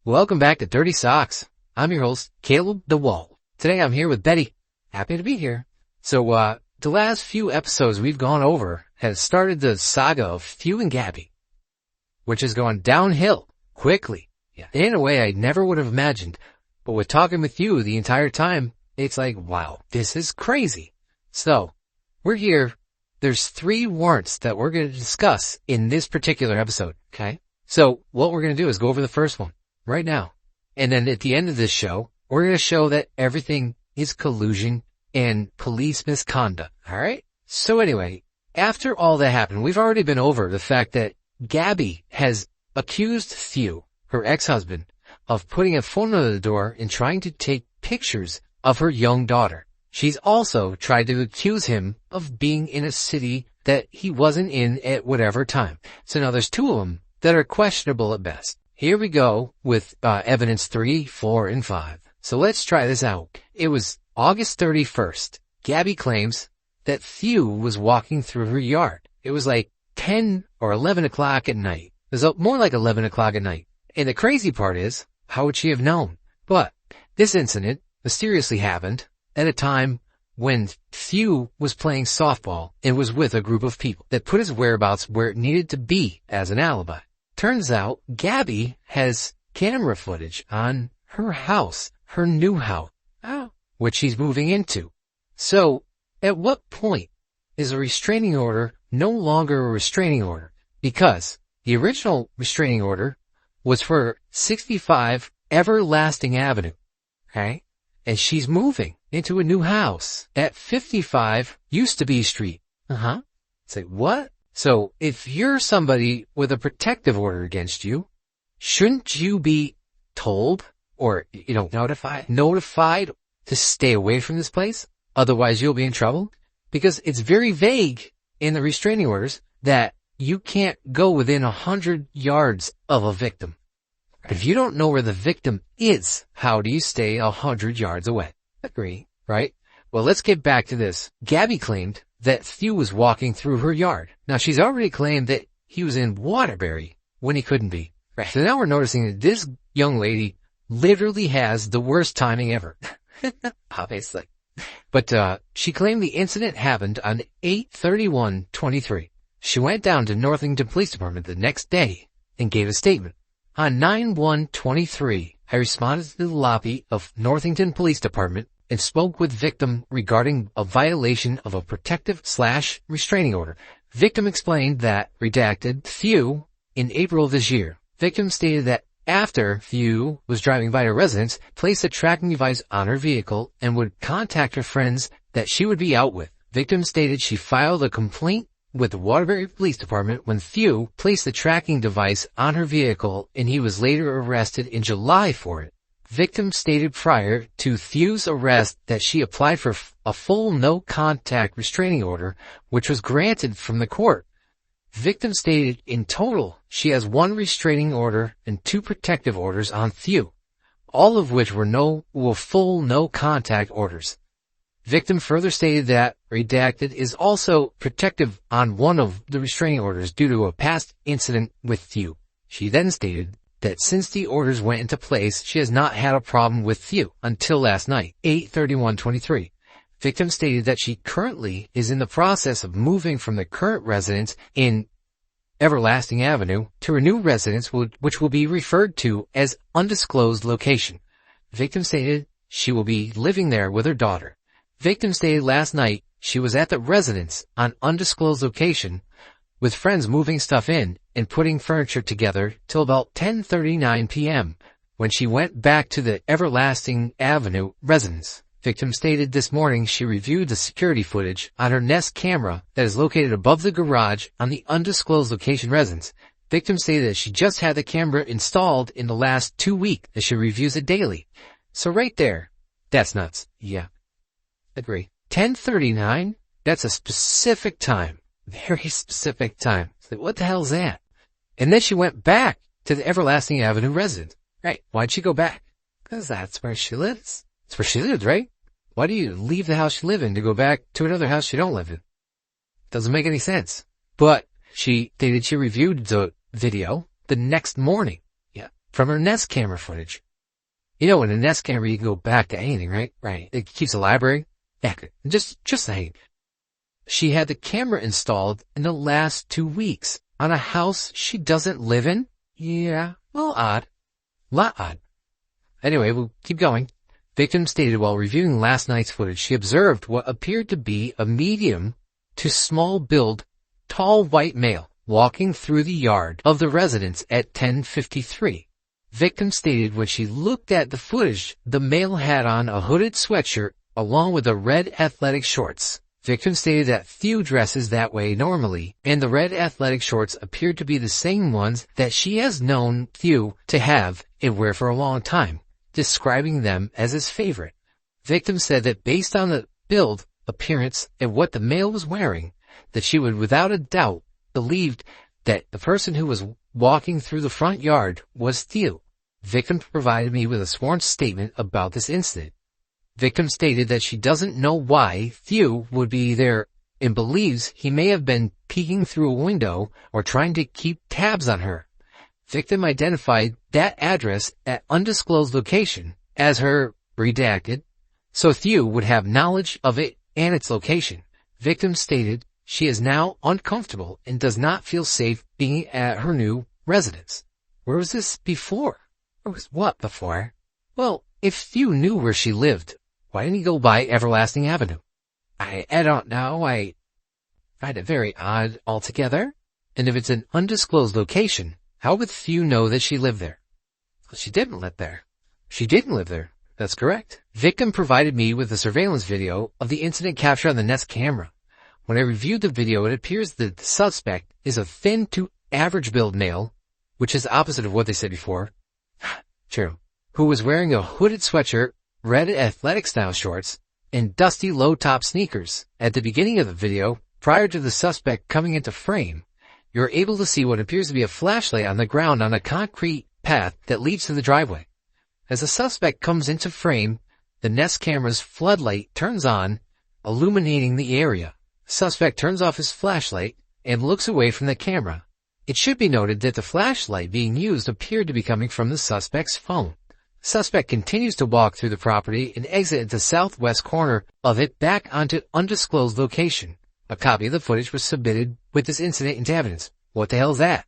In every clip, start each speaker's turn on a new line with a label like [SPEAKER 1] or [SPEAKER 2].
[SPEAKER 1] Welcome back to Dirty Socks. I'm your host, Caleb DeWall. Today I'm here with Betty. Happy to be here. So, the last few episodes we've gone over has started the saga of Thew and Gabby, which has gone downhill quickly. Yeah. In a way I never would have imagined. But with talking with you the entire time, it's like, wow, this is crazy. So, we're here. There's 3 warrants that we're going to discuss in this particular episode, okay? So, what we're going to do is go over the first one right now. And then at the end of this show, we're going to show that everything is collusion and police misconduct, alright? So anyway, after all that happened, we've already been over the fact that Gabby has accused Thew, her ex-husband, of putting a phone under the door and trying to take pictures of her young daughter. She's also tried to accuse him of being in a city that he wasn't in at whatever time. So now there's 2 of them that are questionable at best. Here we go with evidence 3, 4, and 5. So let's try this out. It was August 31st. Gabby claims that Thew was walking through her yard. It was like 10 or 11 o'clock at night. It was more like 11 o'clock at night. And the crazy part is, how would she have known? But this incident mysteriously happened at a time when Thew was playing softball and was with a group of people that put his whereabouts where it needed to be as an alibi. Turns out Gabby has camera footage on her house, her new house, which she's moving into. So, at what point is a restraining order no longer a restraining order? Because the original restraining order was for 65 Everlasting Avenue, okay? And she's moving into a new house at 55 Used to Be Street. Say, what? So, if you're somebody with a protective order against you, shouldn't you be told or, notified to stay away from this place? Otherwise, you'll be in trouble? Because it's very vague in the restraining orders that you can't go within 100 yards of a victim. If you don't know where the victim is, how do you stay 100 yards away? Agree, right? Well, let's get back to this. Gabby claimed that Thew was walking through her yard. Now, she's already claimed that he was in Waterbury when he couldn't be. Right. So now we're noticing that this young lady literally has the worst timing ever. Obviously. But she claimed the incident happened on 8/31/23. She went down to Northington Police Department the next day and gave a statement. On 9/1/23, I responded to the lobby of Northington Police Department and spoke with victim regarding a violation of a protective/restraining order. Victim explained that, redacted, Thew, in April of this year. Victim stated that after Thew was driving by her residence, placed a tracking device on her vehicle and would contact her friends that she would be out with. Victim stated she filed a complaint with the Waterbury Police Department when Thew placed the tracking device on her vehicle and he was later arrested in July for it. Victim stated prior to Thew's arrest that she applied for a full no-contact restraining order, which was granted from the court. Victim stated in total she has 1 restraining order and 2 protective orders on Thew, all of which were full no-contact orders. Victim further stated that, redacted, is also protective on one of the restraining orders due to a past incident with Thew. She then stated that since the orders went into place, she has not had a problem with Thew until last night, 8/31/23. Victim stated that she currently is in the process of moving from the current residence in Everlasting Avenue to her new residence, which will be referred to as undisclosed location. Victim stated she will be living there with her daughter. Victim stated last night she was at the residence on undisclosed location with friends moving stuff in and putting furniture together till about 10:39 p.m. when she went back to the Everlasting Avenue residence. Victim stated this morning she reviewed the security footage on her Nest camera that is located above the garage on the undisclosed location residence. Victim stated that she just had the camera installed in the last 2 weeks, that she reviews it daily. So right there, that's nuts. Yeah. Agree. 10:39, that's a specific time. Very specific time. It's like, what the hell is that? And then she went back to the Everlasting Avenue residence. Right. Why'd she go back? Because that's where she lives. It's where she lives, right? Why do you leave the house you live in to go back to another house you don't live in? Doesn't make any sense. But she stated she reviewed the video the next morning. Yeah. from her Nest camera footage. You know, in a Nest camera, you can go back to anything, right? Right. It keeps a library. Accurate. Just saying. She had the camera installed in the last 2 weeks on a house she doesn't live in. Yeah, well, odd. Lot odd. Anyway, we'll keep going. Victim stated while reviewing last night's footage, she observed what appeared to be a medium to small build, tall white male walking through the yard of the residence at 10:53. Victim stated when she looked at the footage, the male had on a hooded sweatshirt along with the red athletic shorts. Victim stated that Thew dresses that way normally, and the red athletic shorts appeared to be the same ones that she has known Thew to have and wear for a long time, describing them as his favorite. Victim said that based on the build, appearance, and what the male was wearing, that she would without a doubt believed that the person who was walking through the front yard was Thew. Victim provided me with a sworn statement about this incident. Victim stated that she doesn't know why Thew would be there and believes he may have been peeking through a window or trying to keep tabs on her. Victim identified that address at undisclosed location as her redacted, so Thew would have knowledge of it and its location. Victim stated she is now uncomfortable and does not feel safe being at her new residence. Where was this before? Or was what before? Well, if Thew knew where she lived, why didn't he go by Everlasting Avenue? I don't know. I find it very odd altogether. And if it's an undisclosed location, how would Thew know that she lived there? Well, she didn't live there. She didn't live there. That's correct. Victim provided me with a surveillance video of the incident captured on the Nest camera. When I reviewed the video, it appears that the suspect is a thin to average build male, which is opposite of what they said before. True. Who was wearing a hooded sweatshirt, red athletic style shorts, and dusty low top sneakers. At the beginning of the video, prior to the suspect coming into frame, you're able to see what appears to be a flashlight on the ground on a concrete path that leads to the driveway. As the suspect comes into frame, the Nest camera's floodlight turns on, illuminating the area. The suspect turns off his flashlight and looks away from the camera. It should be noted that the flashlight being used appeared to be coming from the suspect's phone. The suspect continues to walk through the property and exit at the southwest corner of it back onto undisclosed location. A copy of the footage was submitted with this incident into evidence. What the hell is that?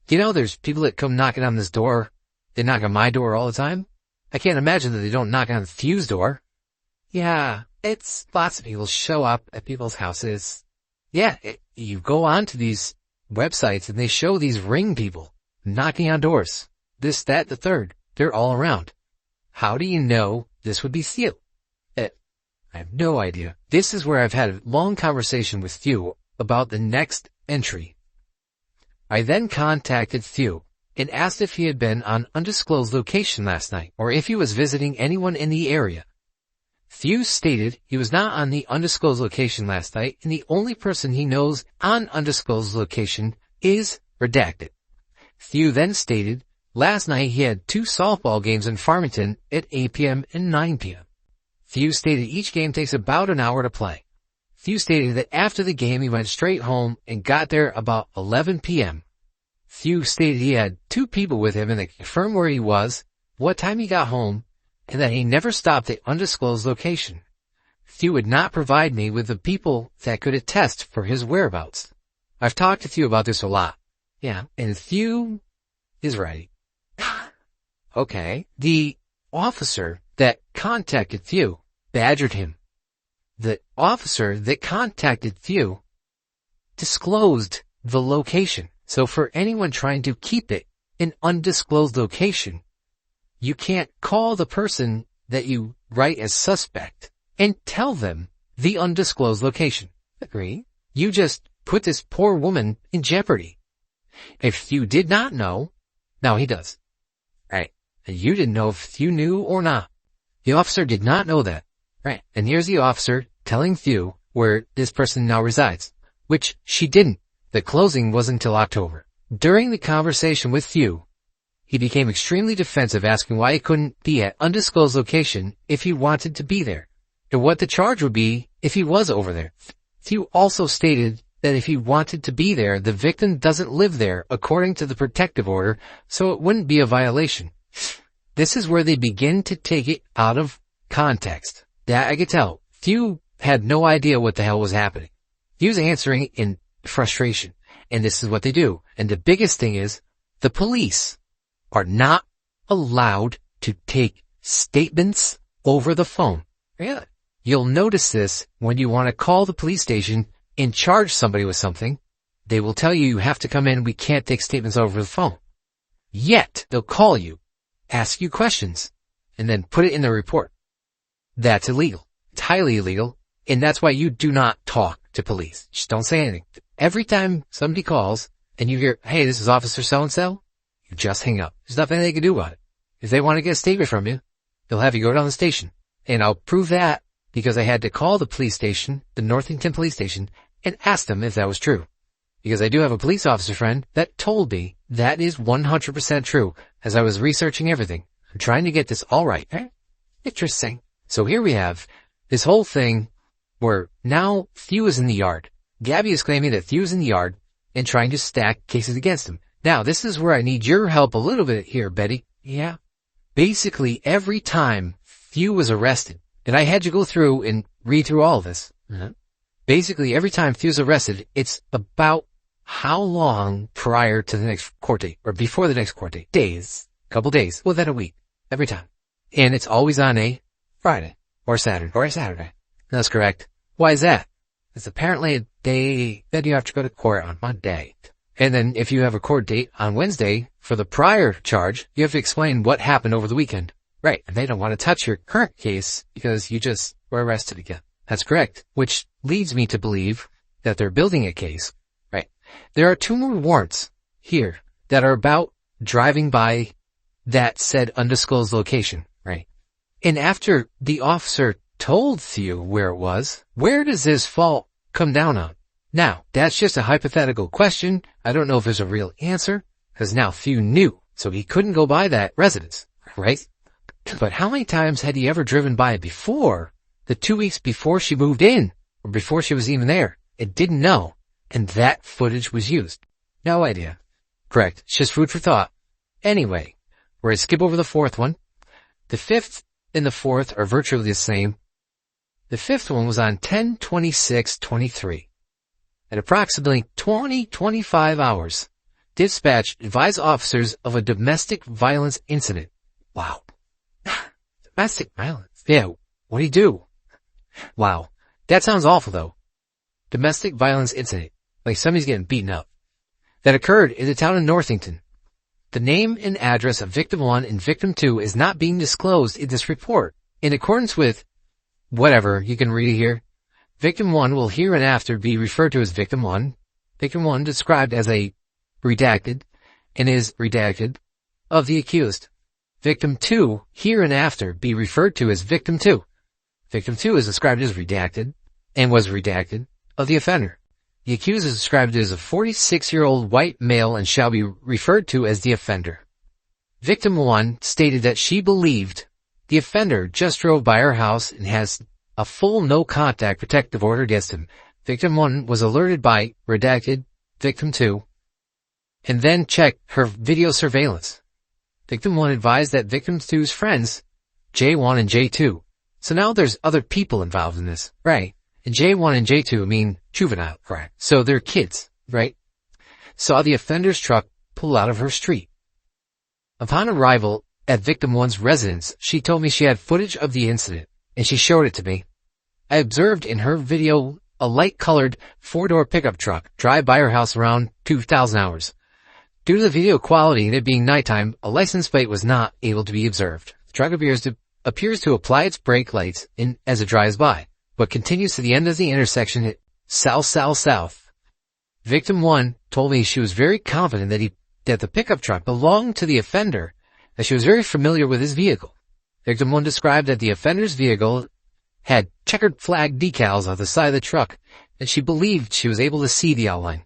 [SPEAKER 1] You know, there's people that come knocking on this door. They knock on my door all the time. I can't imagine that they don't knock on Thew's door. Yeah, it's lots of people show up at people's houses. Yeah, you go on to these websites and they show these ring people knocking on doors. This, that, the third. They're all around. How do you know this would be Thew? I have no idea. This is where I've had a long conversation with Thew about the next entry. I then contacted Thew and asked if he had been on undisclosed location last night or if he was visiting anyone in the area. Thew stated he was not on the undisclosed location last night and the only person he knows on undisclosed location is redacted. Thew then stated last night he had 2 softball games in Farmington at 8 p.m. and 9 p.m. Thew stated each game takes about an hour to play. Thew stated that after the game he went straight home and got there about 11 p.m. Thew stated he had 2 people with him and they confirmed where he was, what time he got home, and that he never stopped at undisclosed location. Thew would not provide me with the people that could attest for his whereabouts. I've talked to Thew about this a lot. Yeah, and Thew is right. Okay. The officer that contacted Thew badgered him. The officer that contacted Thew disclosed the location. So for anyone trying to keep it an undisclosed location, you can't call the person that you write as suspect and tell them the undisclosed location. Agree? You just put this poor woman in jeopardy. If Thew did not know, now he does. Right. And you didn't know if Thew knew or not. The officer did not know that. Right. And here's the officer telling Thew where this person now resides, which she didn't. The closing wasn't until October. During the conversation with Thew, he became extremely defensive, asking why he couldn't be at undisclosed location if he wanted to be there, and what the charge would be if he was over there. Thew also stated that if he wanted to be there, the victim doesn't live there according to the protective order, so it wouldn't be a violation. This is where they begin to take it out of context. That I could tell. Few had no idea what the hell was happening. He was answering in frustration. And this is what they do. And the biggest thing is, the police are not allowed to take statements over the phone. Yeah. You'll notice this when you want to call the police station and charge somebody with something. They will tell you have to come in, we can't take statements over the phone. Yet, they'll call you, ask you questions, and then put it in the report. That's illegal. It's highly illegal, and that's why you do not talk to police. Just don't say anything. Every time somebody calls and you hear, hey, this is Officer so-and-so, you just hang up. There's nothing they can do about it. If they want to get a statement from you, they'll have you go down the station. And I'll prove that because I had to call the police station, the Northington police station, and ask them if that was true. Because I do have a police officer friend that told me that is 100% true as I was researching everything. I'm trying to get this all right. Interesting. So here we have this whole thing where now Thew is in the yard. Gabby is claiming that Thew is in the yard and trying to stack cases against him. Now, this is where I need your help a little bit here, Betty. Yeah. Basically, every time Thew was arrested, and I had to go through and read through all of this. Basically, every time Thew's arrested, it's about how long prior to the next court date, or before the next court date. Days. Couple days. Well, then a week. Every time. And it's always on a Friday. Or Saturday. That's correct. Why is that? It's apparently a day that you have to go to court on Monday. And then if you have a court date on Wednesday for the prior charge, you have to explain what happened over the weekend. Right. And they don't want to touch your current case because you just were arrested again. That's correct. Which leads me to believe that they're building a case. Right. There are 2 more warrants here that are about driving by that said undisclosed location. Right. And after the officer told Thew where it was, where does his fault come down on? Now, that's just a hypothetical question. I don't know if there's a real answer, because now Thew knew, so he couldn't go by that residence, right? But how many times had he ever driven by it before, the 2 weeks before she moved in, or before she was even there, and didn't know, and that footage was used? No idea. Correct. It's just food for thought. Anyway, we're going to skip over the 4th one. The 5th and the 4th are virtually the same. The 5th one was on 10/26/23. At approximately 20-25 hours, dispatch advised officers of a domestic violence incident. Wow. Domestic violence? Yeah, what do you do? Wow. That sounds awful, though. Domestic violence incident. Like somebody's getting beaten up. That occurred in the town of Northington. The name and address of victim 1 and victim 2 is not being disclosed in this report. In accordance with whatever, you can read it here. Victim 1 will hereinafter be referred to as Victim 1. Victim 1 described as a redacted and is redacted of the accused. Victim 2 hereinafter be referred to as Victim 2. Victim 2 is described as redacted and was redacted of the offender. The accused is described as a 46-year-old white male and shall be referred to as the offender. Victim 1 stated that she believed the offender just drove by her house and has a full no-contact protective order against him. Victim 1 was alerted by redacted Victim 2 and then checked her video surveillance. Victim 1 advised that Victim 2's friends, J1 and J2. So now there's other people involved in this, right? And J1 and J2 mean juvenile, correct? So they're kids, right? Saw the offender's truck pull out of her street. Upon arrival at Victim 1's residence, she told me she had footage of the incident, and she showed it to me. I observed in her video a light-colored 4-door pickup truck drive by her house around 2,000 hours. Due to the video quality and it being nighttime, a license plate was not able to be observed. The truck appears to apply its brake lights as it drives by, but continues to the end of the intersection at south. Victim 1 told me she was very confident that the pickup truck belonged to the offender, as she was very familiar with his vehicle. Victim 1 described that the offender's vehicle had checkered flag decals on the side of the truck, and she believed she was able to see the outline.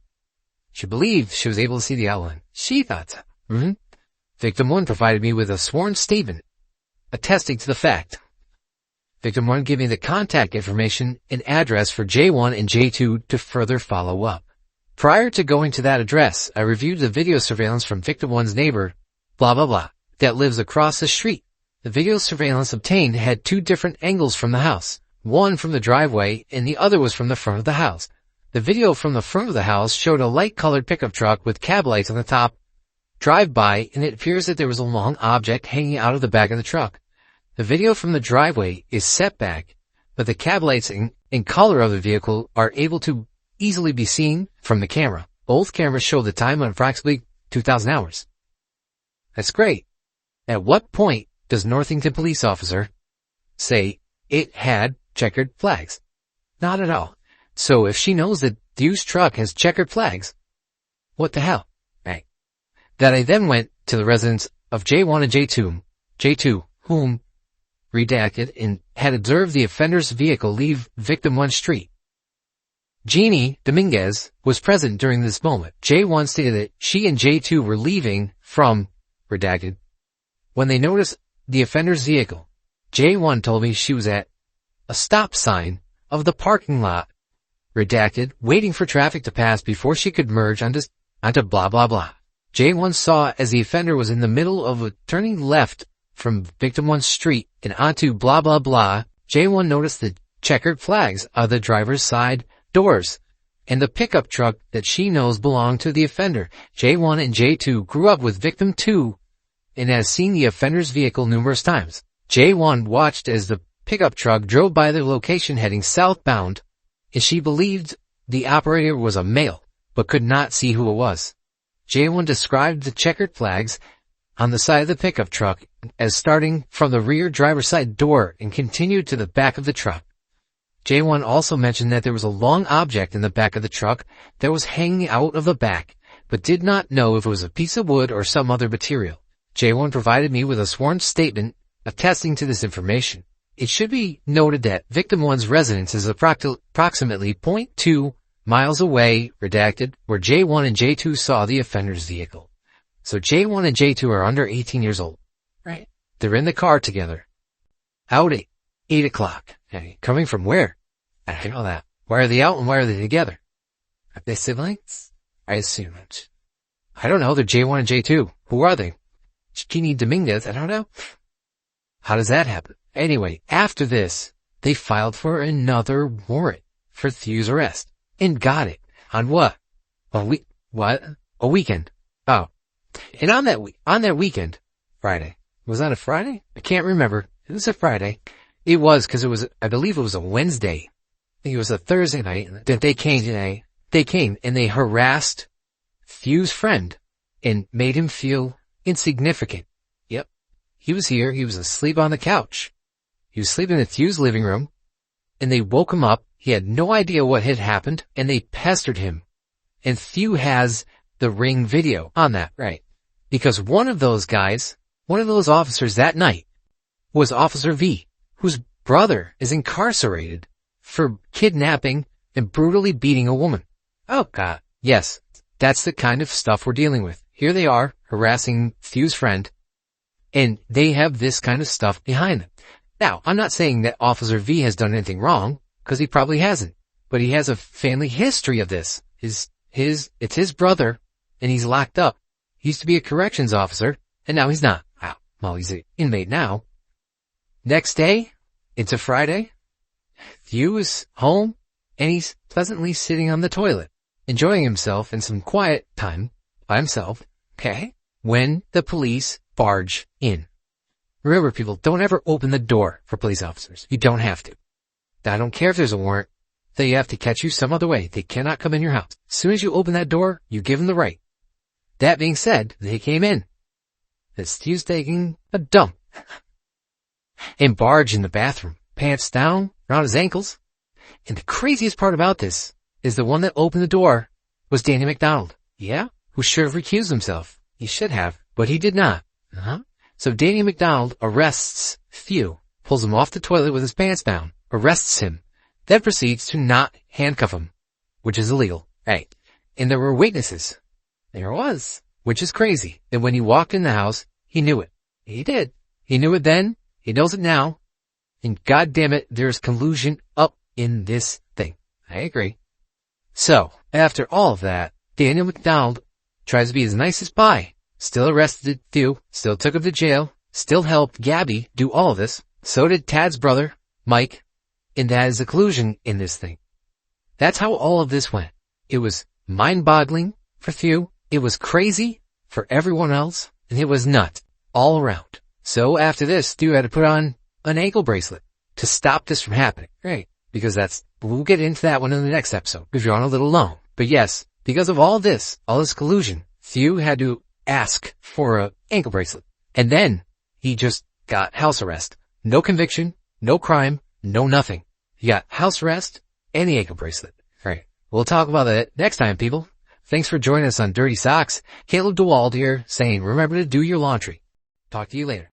[SPEAKER 1] She thought so. Victim 1 provided me with a sworn statement attesting to the fact. Victim 1 gave me the contact information and address for J1 and J2 to further follow up. Prior to going to that address, I reviewed the video surveillance from Victim 1's neighbor, blah blah blah. that lives across the street. The video surveillance obtained had two different angles from the house, one from the driveway and the other was from the front of the house. The video from the front of the house showed a light-colored pickup truck with cab lights on the top drive-by, and it appears that there was a long object hanging out of the back of the truck. The video from the driveway is set back, but the cab lights and color of the vehicle are able to easily be seen from the camera. Both cameras show the time on approximately 2,000 hours. That's great. At what point does Northington police officer say it had checkered flags? Not at all. So if she knows that the used truck has checkered flags, what the hell? Right. That I then went to the residence of J1 and J2, whom redacted, and had observed the offender's vehicle leave victim 1 street. Jeannie Dominguez was present during this moment. J1 stated that she and J2 were leaving from redacted when they noticed the offender's vehicle. J1 told me she was at a stop sign of the parking lot, redacted, waiting for traffic to pass before she could merge onto blah blah blah. J1 saw as the offender was in the middle of a turning left from victim 1 street and onto blah blah blah. J1 noticed the checkered flags of the driver's side doors and the pickup truck that she knows belonged to the offender. J1 and J2 grew up with victim 2 and has seen the offender's vehicle numerous times. J1 watched as the pickup truck drove by the location heading southbound, and she believed the operator was a male, but could not see who it was. J1 described the checkered flags on the side of the pickup truck as starting from the rear driver's side door and continued to the back of the truck. J1 also mentioned that there was a long object in the back of the truck that was hanging out of the back, but did not know if it was a piece of wood or some other material. J1 provided me with a sworn statement attesting to this information. It should be noted that victim 1's residence is approximately 0.2 miles away, redacted, where J1 and J2 saw the offender's vehicle. So J1 and J2 are under 18 years old. Right. They're in the car together. Out at 8 o'clock. Hey, coming from where? I don't know that. Why are they out and why are they together? Are they siblings? I assume it. I don't know. They're J1 and J2. Who are they? Jeannie Dominguez? I don't know. How does that happen? Anyway, after this, they filed for another warrant for Thew's arrest and got it. On what? A weekend. Oh. And on that weekend, Friday. Was that a Friday? I can't remember. It was a Friday. It was because I believe it was a Wednesday. I think it was a Thursday night that they came today. They came and they harassed Thew's friend and made him feel insignificant. Yep. He was here. He was asleep on the couch. He was sleeping in Thew's living room and they woke him up. He had no idea what had happened and they pestered him. And Thew has the Ring video on that, right? Because one of those officers that night was Officer V, whose brother is incarcerated for kidnapping and brutally beating a woman. Oh God. Yes, that's the kind of stuff we're dealing with. Here they are harassing Thew's friend and they have this kind of stuff behind them. Now, I'm not saying that Officer V has done anything wrong, because he probably hasn't, but he has a family history of this. It's his brother, and he's locked up. He used to be a corrections officer, and now he's not. Wow. Well, he's an inmate now. Next day, it's a Friday. Thew is home, and he's pleasantly sitting on the toilet, enjoying himself in some quiet time by himself, okay, when the police barge in. Remember, people, don't ever open the door for police officers. You don't have to. I don't care if there's a warrant. They have to catch you some other way. They cannot come in your house. As soon as you open that door, you give them the right. That being said, they came in. As Thew's taking a dump. And barge in the bathroom, pants down, around his ankles. And the craziest part about this is the one that opened the door was Danny McDonald. Yeah? Who should have recused himself. He should have, but he did not. So Danny McDonald arrests Thew, pulls him off the toilet with his pants down, arrests him, then proceeds to not handcuff him, which is illegal. Right. And there were witnesses. There was, which is crazy. And when he walked in the house, he knew it. He did. He knew it then. He knows it now. And God damn it, there's collusion up in this thing. I agree. So, after all of that, Daniel McDonald tries to be as nice as pie still arrested Thew, still took him to jail, still helped Gabby do all of this. So did Tad's brother, Mike, and that is a collusion in this thing. That's how all of this went. It was mind-boggling for Thew, it was crazy for everyone else, and it was nuts all around. So after this, Thew had to put on an ankle bracelet to stop this from happening. Right. Because we'll get into that one in the next episode, if you're on a little long. But yes, because of all this collusion, Thew had to ask for an ankle bracelet. And then he just got house arrest. No conviction, no crime, no nothing. He got house arrest and the ankle bracelet. Alright, we'll talk about that next time, people. Thanks for joining us on Dirty Socks. Caleb DeWald here saying remember to do your laundry. Talk to you later.